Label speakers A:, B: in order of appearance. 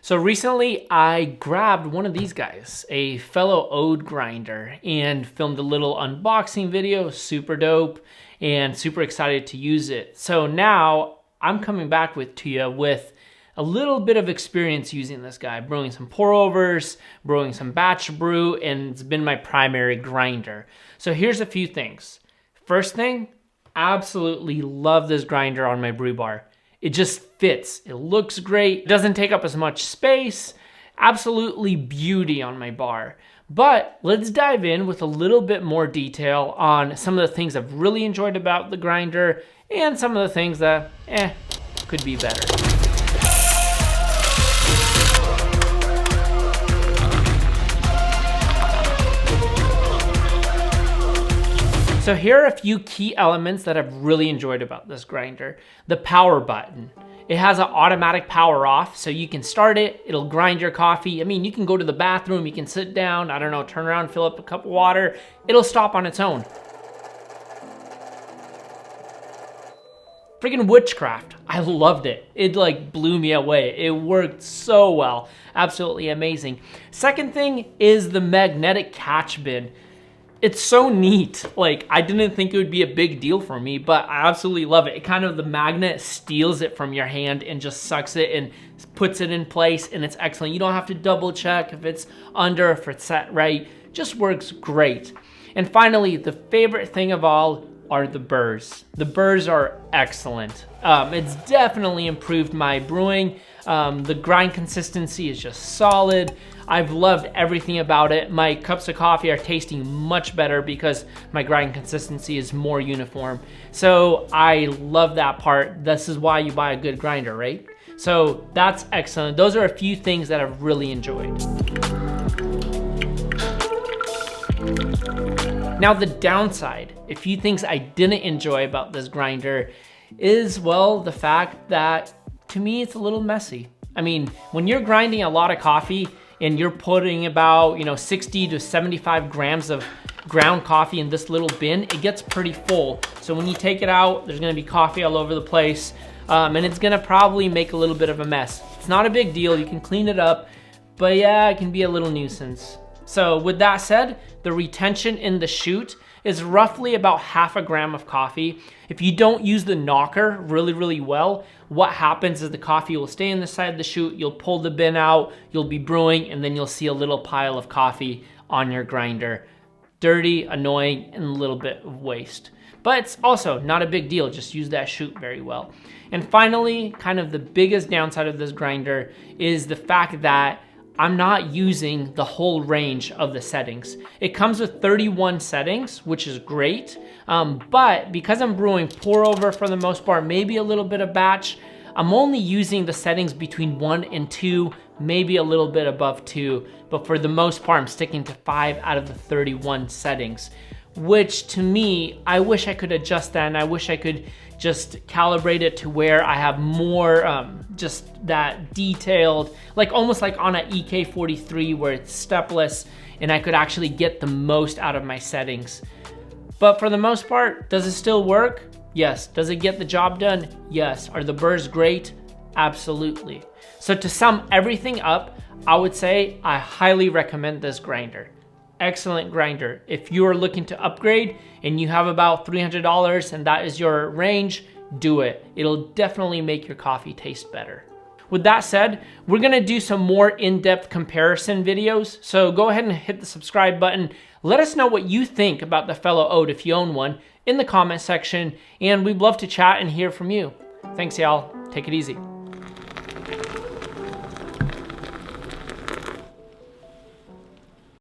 A: So recently I grabbed one of these guys, a Fellow Ode grinder, and filmed a little unboxing video, super dope, and super excited to use it. So now I'm coming back to you with a little bit of experience using this guy, brewing some pour overs, brewing some batch brew, and it's been my primary grinder. So here's a few things. First thing, absolutely love this grinder on my brew bar. It just fits, it looks great, it doesn't take up as much space, absolutely beauty on my bar. But let's dive in with a little bit more detail on some of the things I've really enjoyed about the grinder and some of the things that, could be better. So here are a few key elements that I've really enjoyed about this grinder. The power button. It has an automatic power off, so you can start it, it'll grind your coffee. I mean, you can go to the bathroom, you can sit down, I don't know, turn around, fill up a cup of water, it'll stop on its own. Freaking witchcraft. I loved it. It like blew me away. It worked so well. Absolutely amazing. Second thing is the magnetic catch bin. It's so neat. Like, I didn't think it would be a big deal for me, but I absolutely love it. It kind of, the magnet steals it from your hand and just sucks it and puts it in place, and it's excellent. You don't have to double check if it's under, if it's set right. Just works great. And finally, the favorite thing of all are the Burrs. The Burrs are excellent. It's definitely improved my brewing. The grind consistency is just solid. I've loved everything about it. My cups of coffee are tasting much better because my grind consistency is more uniform. So I love that part. This is why you buy a good grinder, right? So that's excellent. Those are a few things that I've really enjoyed. Now the downside, a few things I didn't enjoy about this grinder is, well, the fact that to me it's a little messy. I mean, when you're grinding a lot of coffee and you're putting about, 60 to 75 grams of ground coffee in this little bin, it gets pretty full. So when you take it out, there's gonna be coffee all over the place, and it's gonna probably make a little bit of a mess. It's not a big deal, you can clean it up, but yeah, it can be a little nuisance. So with that said, the retention in the chute is roughly about half a gram of coffee. If you don't use the knocker really well, what happens is the coffee will stay inside the chute, you'll pull the bin out, you'll be brewing, and then you'll see a little pile of coffee on your grinder. Dirty, annoying, and a little bit of waste. But it's also not a big deal, just use that chute very well. And finally, kind of the biggest downside of this grinder is the fact that I'm not using the whole range of the settings. It comes with 31 settings, which is great. But because I'm brewing pour over for the most part, maybe a little bit of batch, I'm only using the settings between 1 and 2, maybe a little bit above 2. But for the most part, I'm sticking to 5 out of the 31 settings, which to me, I wish I could adjust that, and I wish I could just calibrate it to where I have more just that detailed, like almost like on an EK43 where it's stepless and I could actually get the most out of my settings. But for the most part, does it still work? Yes. Does it get the job done? Yes. Are the Burrs great? Absolutely. So to sum everything up, I would say I highly recommend this grinder. Excellent grinder. If you are looking to upgrade and you have about $300 and that is your range, do it. It'll definitely make your coffee taste better. With that said, we're gonna do some more in-depth comparison videos. So go ahead and hit the subscribe button. Let us know what you think about the Fellow Ode if you own one in the comment section, and we'd love to chat and hear from you. Thanks y'all, take it easy.